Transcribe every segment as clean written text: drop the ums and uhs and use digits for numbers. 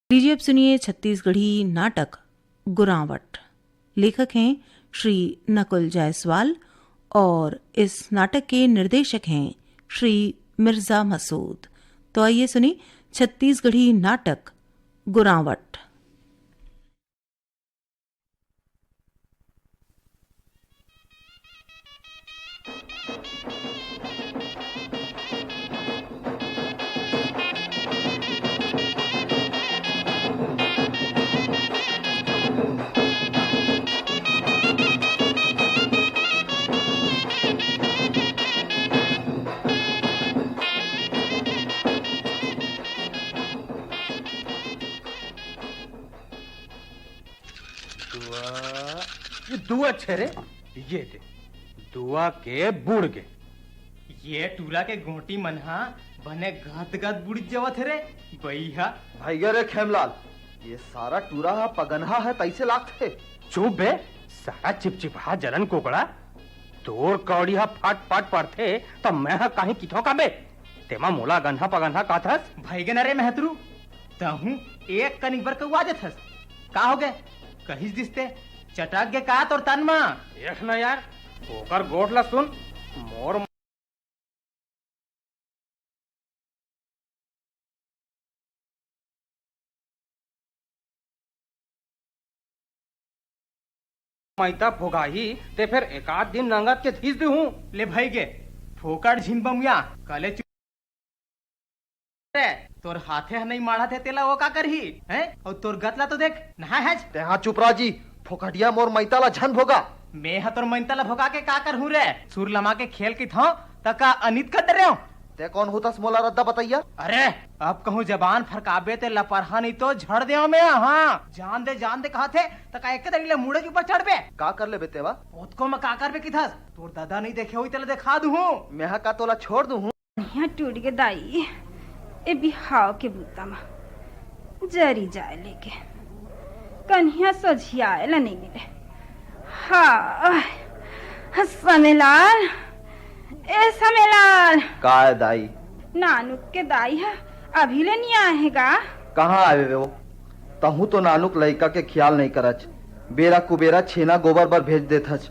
लीजिए अब सुनिए छत्तीसगढ़ी नाटक गुरावट। लेखक हैं श्री नकुल जायसवाल और इस नाटक के निर्देशक हैं श्री मिर्जा मसूद। तो आइए सुनिए छत्तीसगढ़ी नाटक गुरावट। ये दुआ छेरे, ये दे दुआ के बुड़ गे। ये टूरा के गोटी मनहा बने गद गद बुड़ जवत रे भैया। भैया रे खेमलाल, ये सारा टूरा हा पगनहा है तैसे लागथे। चुप बे, सारा चिपचिपा जलन कोकड़ा तोर कौड़ी हा फाट फाट पड़थे तो मैं हा काहे किथों का बे। तेमा मोला गन्हा पगन्हा काथस भैगन अरे महतरू तहू एक कनिक बर कौआ जथस का हो गए कहिस दिसते चटक गे का तोर तन मा। देख ना यार, ओकर गोठला सुन मोर मैता भोगाही ते फिर एकाध दिन रंगत के धीस दे हूँ। ले भाई गे फोकट झिनबमुया कले रे तोर हाथे नहीं माढ़ा थे तेला वो का करही हैं और तोर गतला तो देख नहा है तेहा चुपरा जी, फोकटिया मोर मैताला झन भोगा। मैं हा तोर मैंतला भोगा के का कर हूँ रे सुर लमा के खेल की था तका अनित कर रहे हो। ते कौन होतस मोला रद्दा बताइया। अरे अब कहूँ जबान फरकाबे ते लपरहा नहीं तो झड़ दे मैं। हाँ जान दे कहा थे तका एक दरीले मुड़े के ऊपर चढ़ पे का कर ले बेतेवा। पोत को मैं का कर पे की था तोर दादा नहीं देखे हुई तेला दिखा दूँ मैं का तोला छोड़ दूँ। यहाँ टूट के दाई ए बिहाव के बूता मा जरी जाए लेके कन्हिया सोझियाला नहीं मिले। हाँ समेलाल, ए समेलाल का है दाई। नानुक के दाई है अभी ले नहीं आएगा। कहाँ आवे वो, तहू तो नानुक लड़का के ख्याल नहीं करच। बेरा कुबेरा छेना गोबर बर भेज देथच।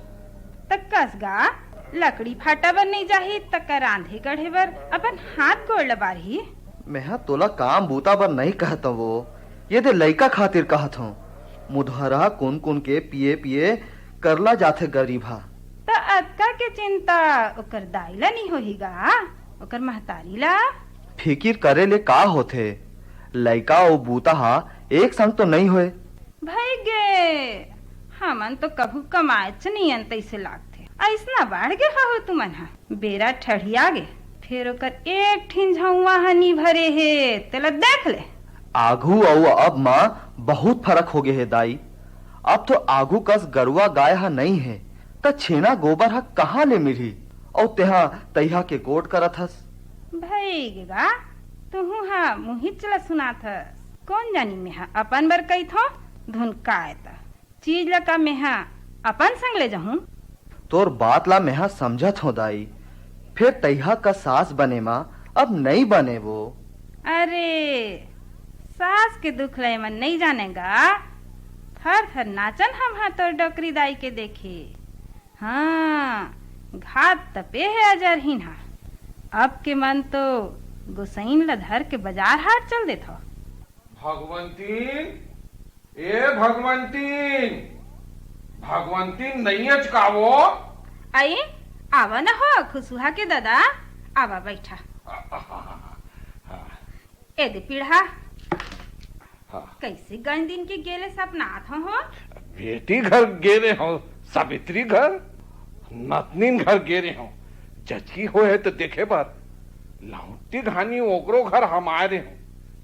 तक कसगा लकड़ी फाटा बर नहीं जाही तक रांधे गढ़े बर अपन हाथ गोड़ लबारही। मैं तोला काम बूता बर नहीं कहता वो, ये दे लड़का खातिर कहत हूँ। मुधहरा कुन कुन के पिए पिए करला जाथे गरीबा। तो अतका के चिंता ओकर दाईला नहीं होहीगा ओकर महतारीला। फिकिर करे ले का होथे, लड़का और बूता हा एक संग तो नहीं होए। भाई गे हमन तो कभू कमाए नहीं तैसे लागथे ऐसना बाढ़ गे हो तुमन हा। बेरा ठढ़िया गे फिर ओकर एक ठिन झौवा हनी भरे हे तेला देख ले। आगू और अब माँ बहुत फर्क हो गए है दाई। अब तो आगू कस गरुआ गाय हा नहीं है त छेना गोबर हा कहाँ ले मिली और तेहा तैहा के गोट करत हस। भाई गेगा तुहू हा मुहित चला सुनात हस कौन जानी में हा अपन बर कही थो धुन कायता चीज लका में हा अपन संग ले जाऊं। तोर बात ला मैं समझत हो दाई, फिर तैहा का सास बने माँ अब नहीं बने वो। अरे सास के दुख ले मन नहीं जानेगा। थर थर नाचन हम हाँ तोर डोकरी दाई के देखे। हाँ घात तपे है अजर ही ना। अब के मन तो गुसैन लधर के बाजार हाट चल देता। भगवंतीन, ए भगवंतीन, भगवंतीन नहीं अचकावो। आई आवा न हो खुशुहा के दादा आवा बैठा। ए दे पीढ़ा कैसे गन दिन के गेले सपना था हो। बेटी घर गेरे हो, सावित्री घर, नतनीन घर गेरे हो। जचकी हो है तो देखे बात लौटी घानी ओकरो घर हम आए रहे हो।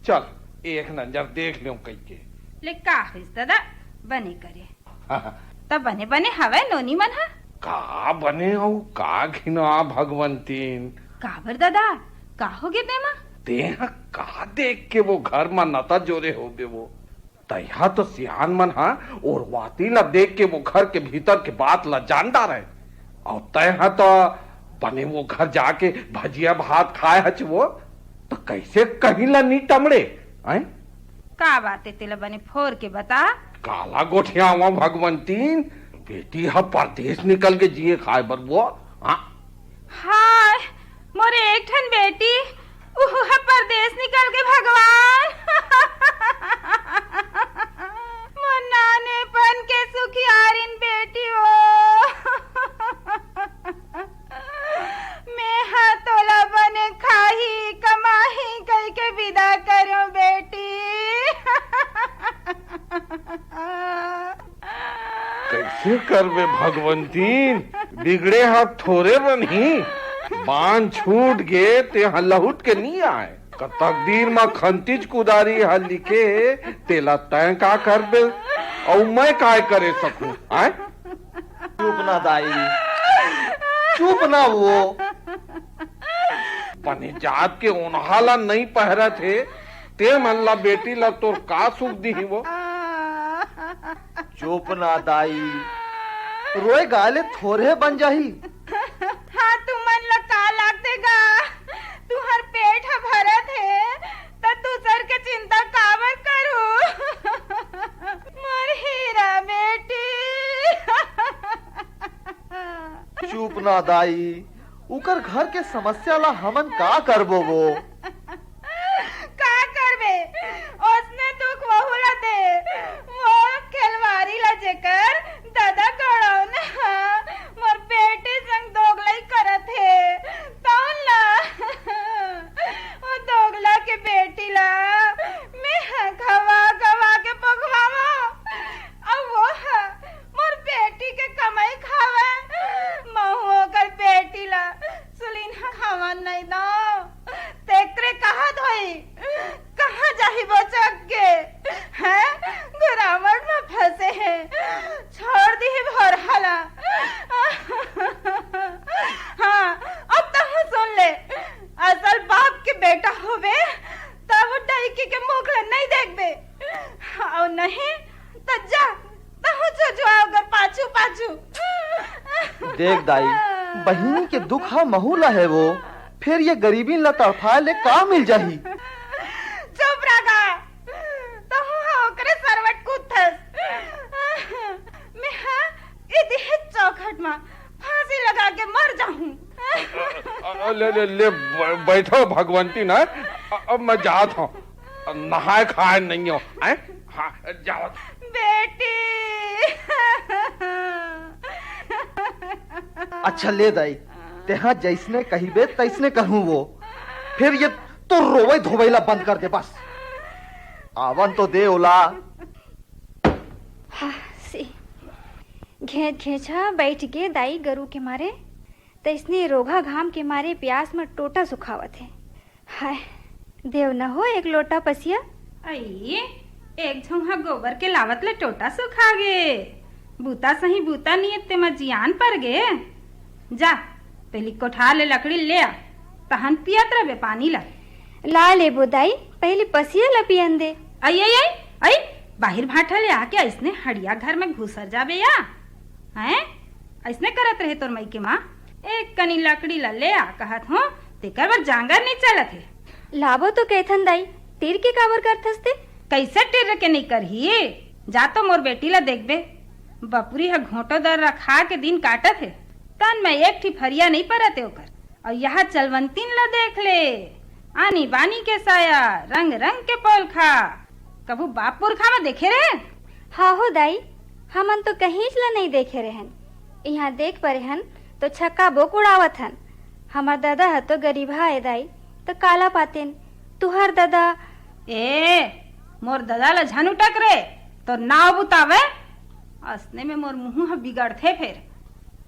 चल एक नजर देख लो कई के ले का दादा बने करे तब बने बने हवे नोनी मन हा का बने हो का घिना भगवंतीन। काबर दादा का हो गे तेमा तेहा का देख के वो घर में नता जोरे हो गए वो तैहा तो सियान मन हा और वाती न देख के वो घर के भीतर के बात ला जानता रहे और तैहा तो बने वो घर जाके भजिया भात खाए हच वो तो कैसे कहीं ला नहीं टमड़े। का बातें तेला बने फोर के बता। काला गोठिया हुआ भगवंतीन, बेटी हा परदेश निकल के जिए खाए बर वो। हाय मोरे एक ठन बेटी उहा परदेश निकल के भगवान। मोर नानेपन के सुखियारिन बेटी हो। मैं हा तोला बने खाही कमाही कह के विदा करो बेटी। कैसे करबे भगवंतीन, बिगड़े हाथ थोड़े बनी, बांध छूट गे ते लहुट के नहीं आए। तकदीर में खंतीज कुदारी हल लिखे तेला तय का करबे और मैं काय करे सकूं। आए चुप ना दाई, चुप ना वो। पने जात के ओनहाला नहीं पहरा थे ते मन ला बेटी ला तोर का सुख दी वो। चुप ना दाई, रोए गाले थोड़े बन जाही। हाँ तू मन ला का लागतेगा, तू हर पेट हा भरत है तो तू सर के चिंता काबर करू। मोर हीरा बेटी। चुप ना दाई, उकर घर के समस्या ला हमन का करबो वो। का करबे उसने दुख वहु ला दे, वो खेलवारी ला जेकर दादा गड़ाव ना मोर बेटे संग दोगलाई करत है तौन ला। वो दोगला के बेटी ला मैं खवा खवा के पकवावा अब वो मोर बेटी के कमाई खावे। महुओ कर बेटी ला सुलीन खावा नहीं दो तेकरे कहा धोई कहाँ जाही वो जग के हैं गुरावट में फंसे हैं छोड़ दी भर हाला। हाँ अब तो सुन ले, असल बाप के बेटा होवे तब डाइकी के मुखले नहीं देखबे और नहीं तो जा जो अगर पाछू पाछू। देख दाई, बहिनी के दुख हा महूला है वो, फिर ये गरीबी ला तड़फाए ले का मिल जाही। चुप रहा तो ओकरे सरवट कुथस। मैं हाँ इधे चौखट में फांसी लगा के मर जाऊं। ले ले ले बैठो भगवंती ना, अब मैं जात हूँ, नहाए खाए नहीं हो। हाँ जाओ बेटी। अच्छा ले दाई, तेहा जैसने कहिबे तैसने कहूँ वो, फिर ये तो रोवे धोवेला बंद कर दे बस। आवन तो दे ओला। घेच घेचा बैठ के दाई गरु के मारे तैसने रोगा घाम के मारे प्यास में टोटा सुखावत है। हाय देव न हो एक लोटा पसिया। आई एक झोंहा गोबर के लावत ले टोटा सुखा गे, बूता सही बूता नियत ते में जियान पर गे। जा पहली कोठार ले लकड़ी ले आ, तहन पियत रहे पानी ला ले बोदाई, पहले पसिया ला पियन दे। आई आई आई आई बाहर भाठा ले आके ऐसने हड़िया घर में घुसर जाबे या हैं? ऐसने करत रहे तोर मई के माँ। एक कनी लकड़ी ला ले आ कहत हो तेकर बर जांगर नहीं चलत है। लाभो तो कहथन दाई, तीर के काबर करथस ते? कैसे टिर के नहीं करही, जा तो मोर बेटी ला देखबे, बपुरी है घोटो दर रखा के दिन काटत है, तन में एक ठी फरिया नहीं परते ओकर। और यहाँ चलवंतीन ला देख ले, आनी बानी के साया रंग रंग के पोलखा, कबू बापुरखा में देखे रहे? हाँ हो दाई, हमन तो कहीं ला नहीं देखे रहन, यहाँ देख परे हन तो छक्का बोक उड़ावत हन। हमार दादा है तो गरीबा है दाई, तो काला पातेन, तुहार दादा। ए मोर दादा ला झन उटक रे तो नाव बुतावे, असने में मोर मुँह बिगड़थे। फिर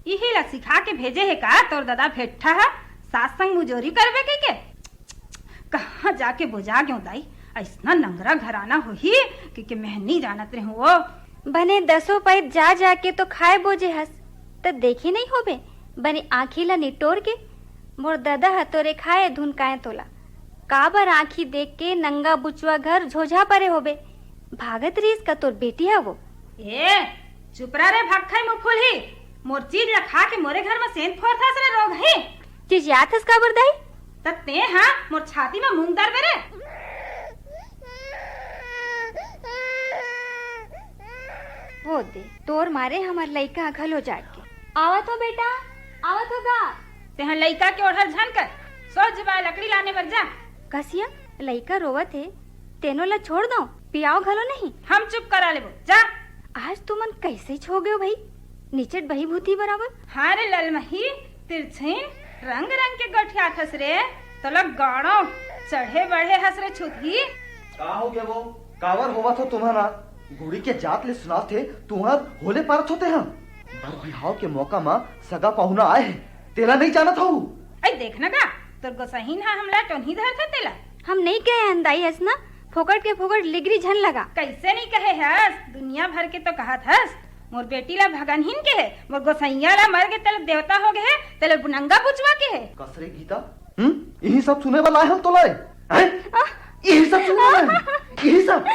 यही ला सिखा के भेजे है का तोर दादा फेठा है सास संग मुजोरी करवे के कहाँ जाके बुझा क्यों दाई, ऐसना नंगरा घराना होही कि मैं जानत रहे वो। बने 10 पैर जा जाके तो खाए बोझे हस, तब देखे नहीं होबे, बने आँखी ला निटोर के मोर दादा हतोरे खाए धुनकाए तोला, काबर आँखी देख के नंगा बुचवा घर झोझा परे होबे, भागत रीस का तोर बेटी है वो। ए चुपरा रे भाग खाई मुफुल ही, मोर चीज ला खा के मोरे घर में सेंध फोड़ था सरे रोग है। चीज याद हस काबर दाई? तते हाँ मोर छाती में मूंग दर मेरे। हो दे तोर मारे हमार लइका अघल हो जाके आवत हो बेटा आवत होगा। तेहा लइका के ओढ़र झन कर सोच जबा लकड़ी लाने बर जा। कसिया लइका रोवत है तेनो ला छोड़ दो पियाओ घलो नहीं। हम चुप करा लेबो जा। आज तुमन कैसे छो गयो भाई निचट बही भूती बराबर। हाँ रे ललमही तिरछीन रंग रंग के गठिया हस रे तो लग गाड़ो चढ़े बढ़े हस रे छुतही। का हो गया वो कावर होवा तो तुम्हारा गुड़ी के जात ले सुना थे तुम्हार होले पारत होते हम बर बिहाव के मौका में सगा पहुना आए है तेरा नहीं जाना था। ऐ देखना का तोर गोसहीन हा हमला टोन्ही धर था तेला। हम नहीं कहे अंदाई हस ना फोकट के फोकट लिगरी झन लगा। कैसे नहीं कहे हस दुनिया भर के तो कहा हस मोर बेटी ला भगनहीन के है मोर गोसैया ला मर के तेल देवता हो गए तेल बुनंगा बुचवा के है। कसरे गीता यही सब सुने वाला है हम तो लाए यही सब सुने वाला है यही सब।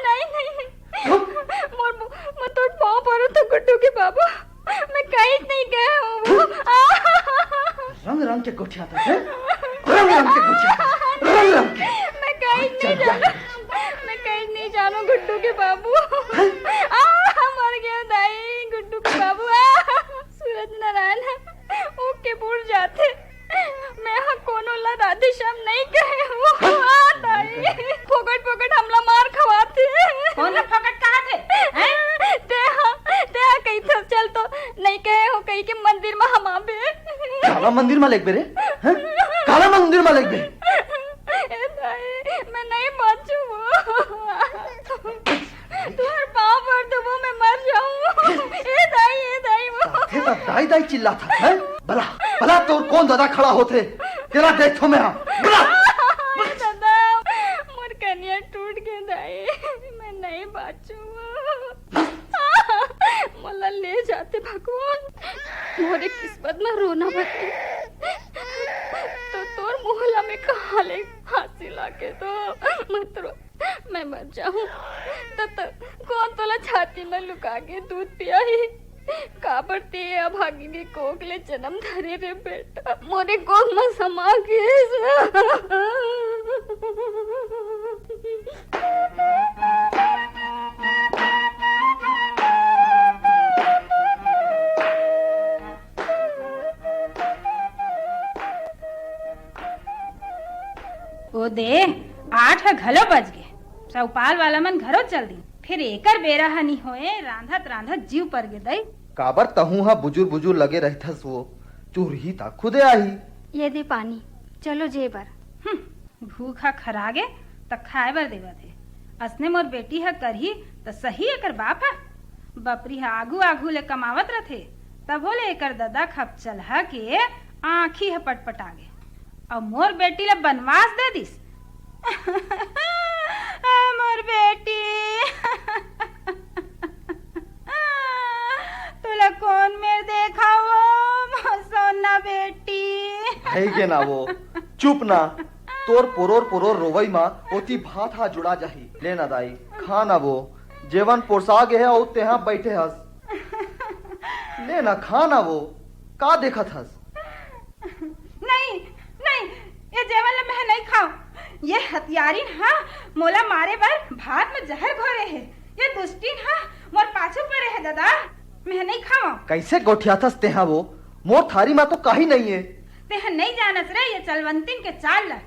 नहीं नहीं मोर तो पाँव पड़ो तो गुड्डू के बाबू मैं कहीं नहीं गया हूँ। रंग रंग के गोठिया था रंग रंग के गोठिया रंग रंग के मैं कहीं नहीं जाना मैं कहीं नहीं जानो गुड्डू के बाबू। मर गया दाई गुड्डू के बाबू। सूरज नारायण ओके बुड़ जाते मैं हाँ कोनो ला राधे श्याम नहीं कहे हूँ। दाई फोकट फोकट हमला मार खवाते कौन ला फोकट कहा थे तेहा कहीं था चल तो नहीं कहे हो कहीं के मंदिर में हम आबे। काला मंदिर में लेक बेरे काला मंदिर में लेक बे मैं नहीं बचू तुम्हारे पाँव पर तो वो मैं मर जाऊँ। वो दाई दाई चिल्ला था है? भला भला तो कौन दादा खड़ा होते तेरा देखो मैं भला दादा मोर कन्या टूट के दाई मैं नहीं बचू मला ले जाते भगवान मोरे किस्मत में रोना बचे तो तोर मोहल्ला में कहाँ ले फांसी लाके तो मत रो मैं मर जाऊं तो कौन तोला छाती में लुका के दूध पिया ही काबरते अभागी के कोक ले जन्म धरे रे बेटा मोरे कोक में समा के। ओ दे 8 घलो बज गए चौपाल वाला मन घरो चल दी फिर एकर बेरा हनी होए रांधत रांधत जीव पर गे दई। काबर तहू हा बुजुर बुजुर लगे रहथस वो चूरही ता खुदे आई। ये दे पानी चलो जेबर। भूखा खरागे त खाए बर देवा थे असने मोर बेटी है करही त सही एकर बाप है बपरी है आगू आगू ले कमावत रथे तब बोले एकर दादा खप चलहा के आँखी है पटपटागे और मोर बेटी ला बनवास दे दिस। मोर बेटी तुला कौन मेर देखा वो सोना बेटी है के ना वो चुप ना तोर पुरोर रोवई मा ओती भात हा जुड़ा जाही ले ना दाई खा ना वो जेवन पोरसा गे है और तेहा बैठे हस ले ना खा ना वो का देखत हस। नहीं नहीं ये जेवन ला मैं नहीं खाऊं ये हथियारिन हाँ मोला मारे बर भात में जहर घोरे है ये दुष्टिन हाँ मोर पाछू पड़े है दादा मैं नहीं खाऊं। कैसे गोठिया थस तेहा वो मोर थारी मा तो काही नहीं है तेहा नहीं जानस रे ये चलवंतिन के चाल ला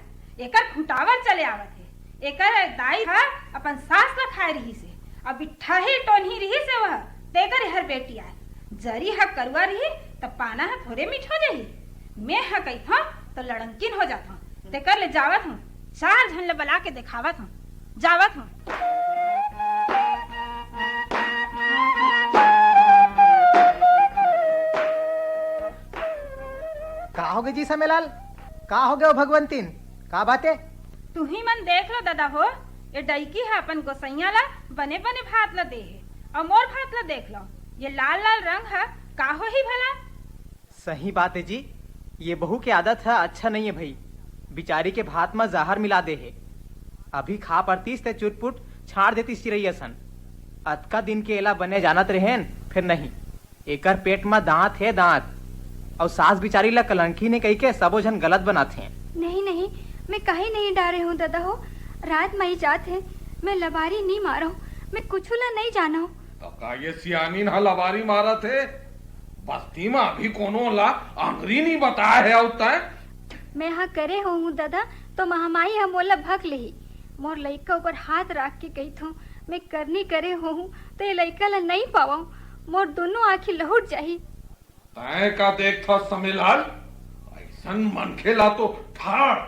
एकर खुटावर चले आवत है एकर दाई हा अपन सास ला खाए रही से अब बिठा ही टोनही रही से वह तेकर हर बेटी आए जरी हा करुआ रही तब पाना हा थोड़े मीठ हो जाही मैं हा कही था तो लड़ंकिन हो जाता हूँ तेकर ले जावत हूँ 4 झन ले बला के दिखावत हूँ जावत हूँ। का हो गए जी समेलाल का हो गए भगवंतीन का बातें तू ही मन देख लो दादा हो ये डईकी है अपन गोसैया ला बने बने भात ला दे है और मोर भात ला देख लो ये लाल लाल रंग है का हो ही भला। सही बात है जी ये बहू की आदत है अच्छा नहीं है भाई बिचारी के भात में जहर मिला दे है अभी खा पड़तीस ते चुटपुट छाड़ देती चिरैया सन अतका दिन के एला बने जानत रहेन फिर नहीं एकर पेट में दांत है दांत और सास बिचारी ला कलंकी ने कही के सबो जन गलत बनाते हैं। नहीं नहीं मैं कहीं नहीं डारे हूँ दादा हो रात मई जात है मैं लबारी नहीं मारा हूँ मैं कुछ ला नहीं जाना हूँ तो का ये सियानी ना लबारी मारा थे बस्ती में अभी कोनो ला अंग्री नहीं बताया है होता है। मैं हाँ करे हूँ दादा तो महामाई हम मोला भक लेही मोर लइका ऊपर हाथ रख के कही थो मैं करनी करे हूँ तो ये लइका ला नहीं पावा मोर दोनों आँखी लहुट जाही। तय का देख था समेलाल ऐसन मन खेला तो ठाड़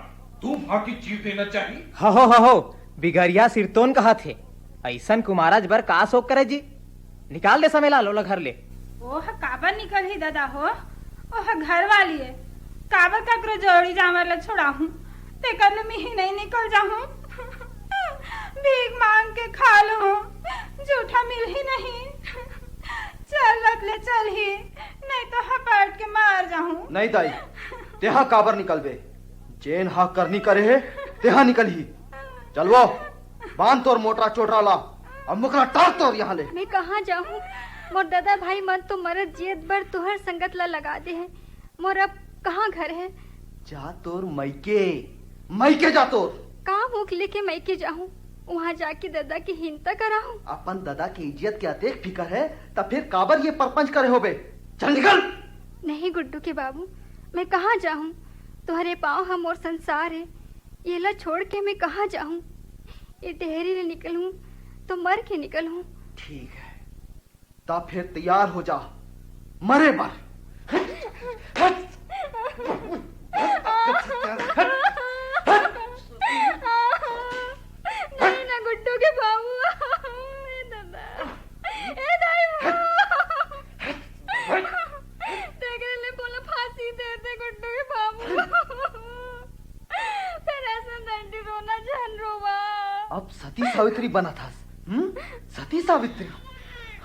तू फाकी चीज देना चाहिए। हो बिगरिया सिरतोन कहा थे ऐसन कुमाराज बर का शोक करे जी। निकाल दे समेला लोला घर ले। ओह काबर निकल ही दादा हो ओह घर वाली है काबर ककरो जोड़ी जामर ला छोड़ा हूँ ते कर ले मैं ही नहीं निकल जाऊँ भीख मांग के खा लो जूठा मिल ही नहीं चल रख ले चल ही नहीं तो हपट के मार जाऊँ। नहीं दाई तेहा काबर निकल बे जेन हा करनी करे है तेहा निकल ही चलवो बांध तोर मोटरा चोटरा ला अब मुकरा टाक तोर यहाँ ले। मैं कहाँ जाऊँ मोर दादा भाई मन तो मरद जियत बर तुहर संगत ला लगा दे है मोर अब कहाँ घर है। जा तोर मैके जा तोर का मुख लेके मैके जाऊँ वहाँ जाके दादा की हिंता कराऊँ। अपन दादा की इज्जत क्या देख फिकर है तब फिर काबर ये परपंच करे हो बे चल निकल। नहीं गुड्डू के बाबू मैं कहाँ जाऊँ तुम्हारे पाँव हम और संसार है ये ला छोड़ के मैं कहाँ जाऊँ ये डेहरी ले निकलूँ तो मर के निकलूँ। ठीक है तब फिर तैयार हो जा मरे मर। नहीं ना गुड्डू के बाबू ए दादा ए दाई देख ले बोला फांसी दे दे गुड्डू के बाबू फिर ऐसा डंडी रोना जान रोवा। अब सती सावित्री बना था सती सावित्री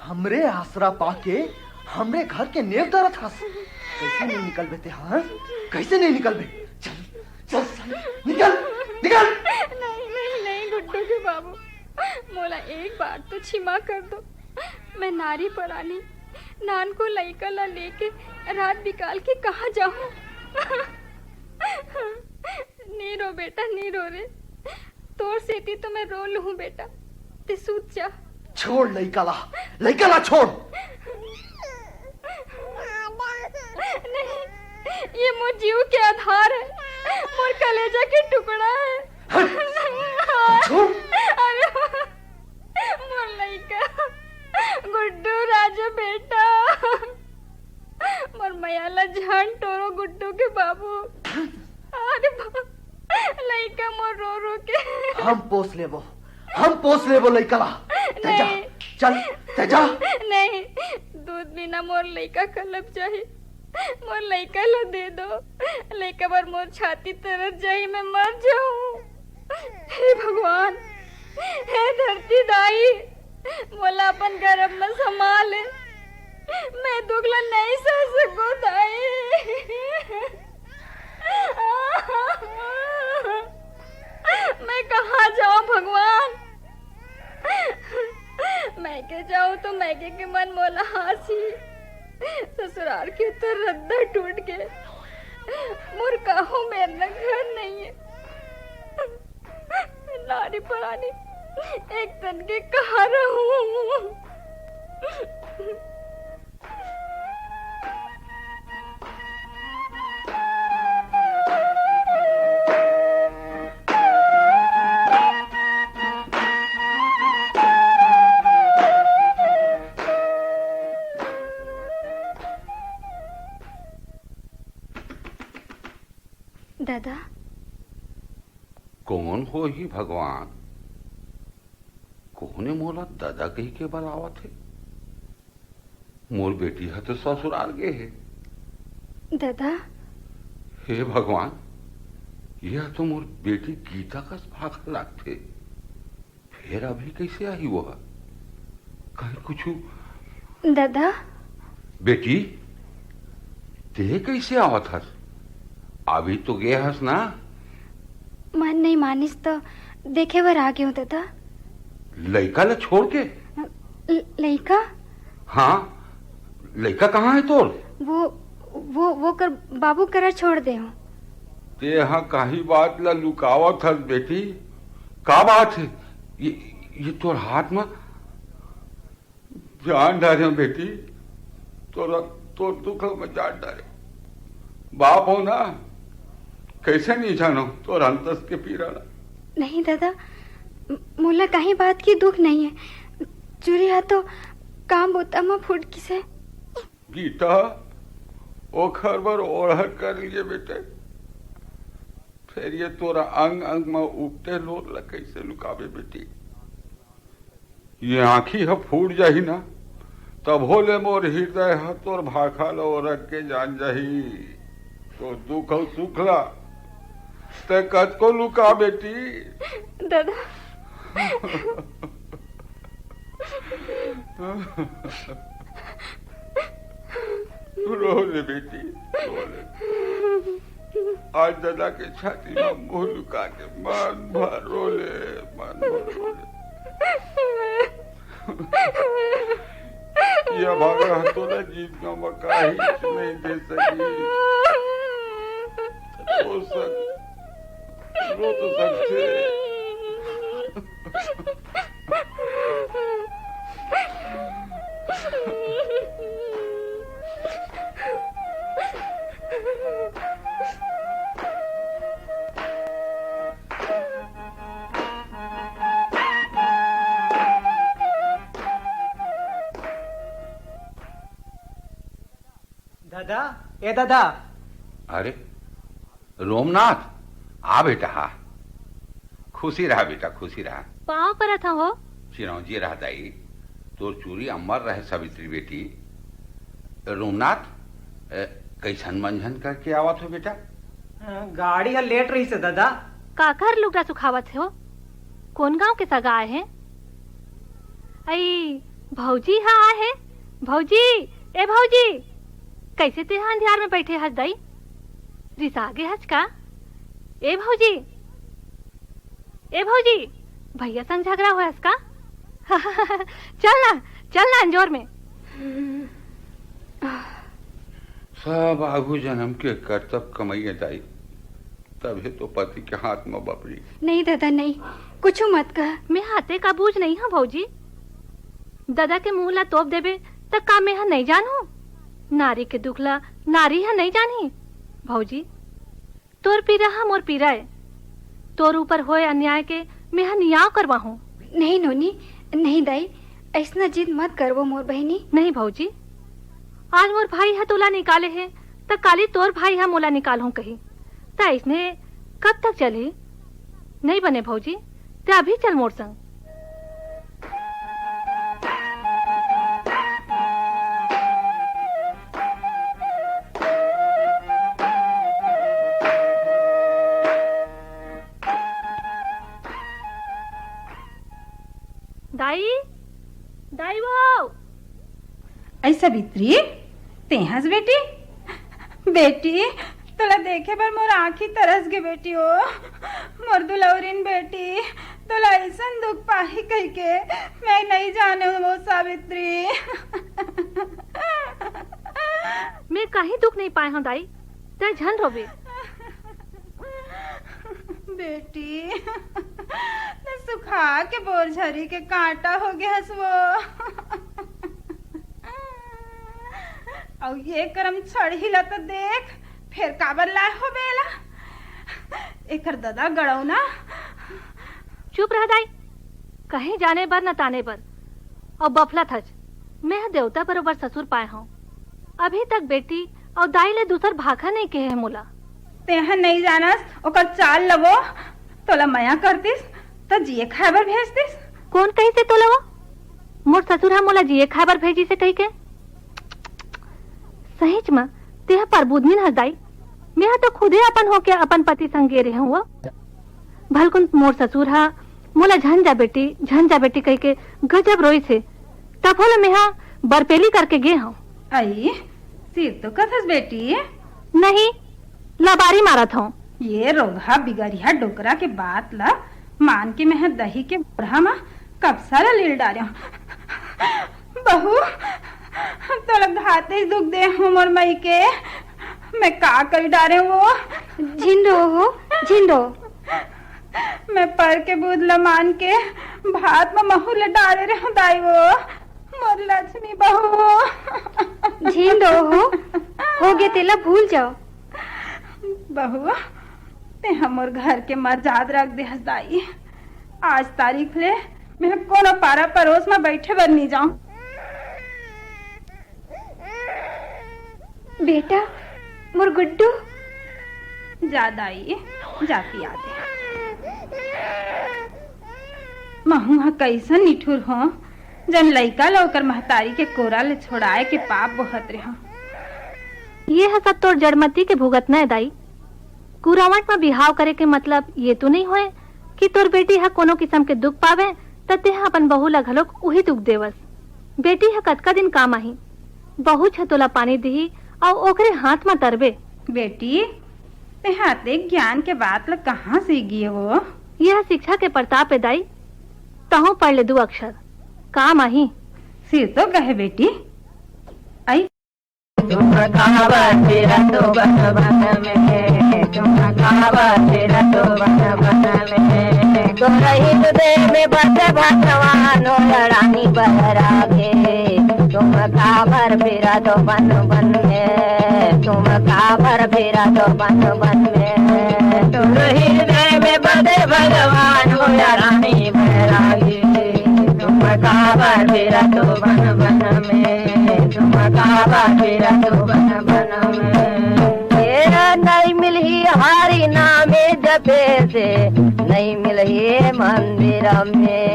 हमरे आसरा पाके हमरे घर के नेव दरा था कैसे नहीं निकल बेते हाँ कैसे नहीं निकल बे चल चल निकल निकल। नहीं गुड्डू के बाबू मोला एक बार तो क्षमा कर दो मैं नारी परानी नान को लइका ला लेके रात निकाल के कहाँ जाऊँ। नहीं रो बेटा नहीं रो रे तोर सेती तो मैं रो लूँ बेटा ते सूत जा। छोड़ लइका ला छोड़। नहीं ये मोर जीव के आधार है मोर कलेजा के टुकड़ा है। अरे मोर लइका गुड्डू राजा बेटा मोर मयाला झन टोरो गुड्डू के बाबू। अरे लइका मोर रो रो के हम पोस लेबो लइका ला तेजा चल तेजा। नहीं दूध बिना मोर लइका कलब जाही मोर लइका ला दे दो लइका पर मोर छाती तरस जाही मैं मर जाऊं। हे भगवान हे धरती दाई मोला अपन गर्भ में संभाल मैं दुखला नहीं सह सकूं दाई। मैं कहाँ जाऊं भगवान मैके जाऊं तो मैके के मन मोला हासी ससुराल के तो रद्दा टूट के मोर कहूँ मेरा घर नहीं है नारी परानी एक तन के कहाँ रहूं। दादा कौन हो ही भगवान कोने मोला दादा कही के बलावत है मोर बेटी है तो ससुराल गे है। दादा हे भगवान यह तो मोर बेटी गीता का भाग लागते फिर अभी कैसे आई वो कहीं कुछ। दादा बेटी ते कैसे आवत हस अभी तो गे हस ना। मन नहीं मानिस तो देखे बर आ गए हो दादा। लड़का ला छोड़ के लड़का हाँ लड़का कहाँ है तोर वो कर बाबू करा छोड़ दे हो। ते यहाँ काही बात ला लुकावत हस बेटी का बात है ये तोर हाथ में जान डारे बेटी, तो दुख में जान डारे। बाप हो ना, कैसे नहीं जानो तो अंतस के पीरा ना। नहीं दादा, मोला कहीं बात की दुख नहीं है। चूरी है तो काम बोता में फुटकी से। गीता, ओ खरबर ओढ़ कर लिए बेटे, फिर ये तोरा अंग अंग में उगते लोर ला कैसे लुकावे बेटी। ये आँखी है फूट जाही ना, तब होले मोर हृदय है तोर भाखा लो रख के जान जाही। तो दुख हो सुखला ते कच को लुका बेटी। दादा रो ले बेटी, रो ले। आज दादा के छाती में मुंह लुका के मन भर रो ले, मन भर रो ले। ये भागा तो ना जीत का मौका ही नहीं दे सकी। रो तो सकते। दादा, ए दादा। अरे रोमनाथ, आ बेटा, हा। खुशी रहा बेटा, खुशी रहा। पाँव पर था हो चिरौंजी रहा दाई, तोर चूरी अमर रहे सावित्री बेटी। रोमनाथ, कैसन मंझन करके आवत हो बेटा? गाड़ी है लेट रही से दादा। काकर लुगड़ा सुखावत हो? कौन गांव के सगा आए हैं? आई भौजी हाँ आए हैं। भौजी, ए भौजी, कैसे तेहा अंधियार में बैठे हस दाई? रिसागे हस का? ए भौजी, ए भौजी, भैया संग झगड़ा हो हस का? चल ना अंजोर में। सब आगू जन्म के कर्तव्य कमाइए दाई, तभी तो पति के हाथ में बपरी। नहीं दादा नहीं, कुछ मत कह। मैं हाथे का बूझ नहीं हाँ भौजी। दादा के मुंह ला तोप देबे तक का मैं नहीं जानू। नारी के दुखला नारी है नहीं जानी। भौजी, तोर पीरा है मोर पीरा है। तोर ऊपर होए अन्याय के मैं नियाव करवाहूं। नहीं नोनी, नहीं दाई, ऐसा जिद मत करवो मोर बहनी। नहीं भौजी, आज मोर भाई है तोला निकाले है तो काली तोर भाई है मोला निकाल हूं कहीं। ता इसने कब तक चली? नहीं बने भौजी, ते अभी चल मोर संग। दाई, दाई वो ऐ सावित्री, ते हंस बेटी। बेटी तोला देखे पर मोर आँखी तरस गे बेटी। ओ मोर दुलौरिन बेटी, तोला ऐसन दुख पाही कह के मैं नहीं जाने वो सावित्री। मैं कहीं दुख नहीं पाए हूँ दाई, ते झन रोबे। बेटी न सुखा के बोरझरी के कांटा हो गया हसवो। और ये करम छड़ीला तो देख फिर काबर लाए हो बेला। एकर दादा गड़ौ ना। चुप रह दाई, कहीं जाने बर न ताने बर। और बफला थच, मैं देवता बरोबर ससुर पाए हूँ। अभी तक बेटी और दाई ले दूसर भाखा नहीं कहे है मोला। तेहन नहीं जानस ओकर चाल लवो तोला मया करतिस तो जिए खाबर भेजतिस। कौन कही से तोला वो? मोर ससुर है मोला जिए खाबर भेजी से कही के। सहीच में तेह परबुदनी न दाई, मैं तो खुदे अपन हो के अपन पति संग गे रहे हुआ। भलकुन मोर ससुर हा मोला झंझा बेटी कही के गजब रोई से। तब होला मैं बरपेली करके गे हूँ। आई सिर तो कथस बेटी। नहीं, लबारी मारत हूँ। ये रोगा बिगड़िया डोकरा के बात ला मान के मैं दही के बुढ़ा में कब सारा लील डाले। बहू तो घाते ही दुख दे मोर मई के, मैं का कर डारे वो। झिंडो मैं पर के बूद मान के भात में महू ले डाले रहे दाई वो। मोर लक्ष्मी बहू। झील दो हो गए तेला भूल जाओ। बहू ते हमर घर के मर्याद रख दे दाई। आज तारीख ले मैं कोनो पारा परोस में बैठे बर नहीं जाऊं। बेटा मोर गुड्डू। जा दाई जा पिया दे। महू हा कैसन निठुर हो जन लइका लौकर महतारी के कोरा ले छोड़ाए के पाप बहत रहा। ये है सब तोर जड़मती के भुगतना है दाई। कुरावट में बिहाव करे के मतलब ये तो नहीं होए कि तोर बेटी हा कोनो किस्म के दुख पावे त तेहा अपन बहू ला घलोक उही दुख देवस। बेटी हा कतका दिन काम आही, बहू छतोला पानी दिही और ओकरे हाथ में तरबे। बेटी ते हाथे ज्ञान के बात ल कहाँ से गिए हो? यह शिक्षा के प्रताप है दाई। तहु पढ़ ले 2 अक्षर काम आही। सिर तो कहे बेटी। आई तुम कहावत तेरा तो बन बन में, तुम कहावत तेरा तो बन बन में, तो रही तुझे में बस भगवान रानी बहरागे। तुम काबर फेरा तो बन बन में, तुम काबर फेरा तो बन बन में, तुम हृदय में बस भगवान रानी बहरागे। तुम काबर फेरा तो बन बन में, तुम काबर फेरा तो बन बन में। ये नहीं मिली हरि नामे जपे से, नहीं मिली मंदिर में।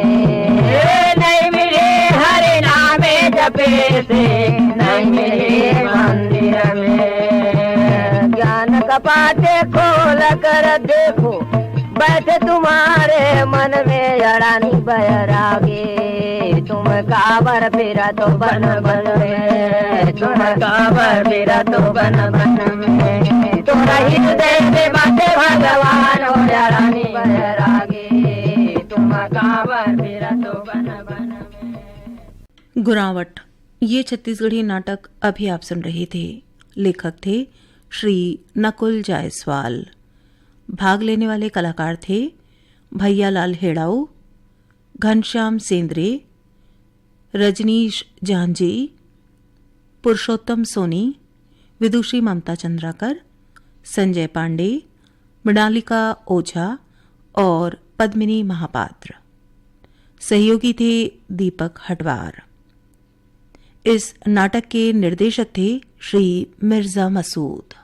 नहीं मिली हरि नामे जपे से, नहीं मिली मंदिर में। ज्ञान कपाटे खोल कर देखो, बैठे तुम्हारे मन में अड़ानी बैरागे। तुम काबर फेरा तो बन बन में, तुम काबर फेरा तो बन बन में, तुम हृदय में बाटे भगवान अड़ानी बैरागे। तुम काबर फेरा तो बन बन में। गुरावट ये छत्तीसगढ़ी नाटक अभी आप सुन रहे थे। लेखक थे श्री नकुल जायसवाल। भाग लेने वाले कलाकार थे भैयालाल हेड़ाऊ, घनश्याम सेंद्रे, रजनीश जांजी, पुरुषोत्तम सोनी, विदुषी ममता चंद्राकर, संजय पांडे, मृणालिका ओझा और पद्मिनी महापात्र। सहयोगी थे दीपक हटवार। इस नाटक के निर्देशक थे श्री मिर्जा मसूद।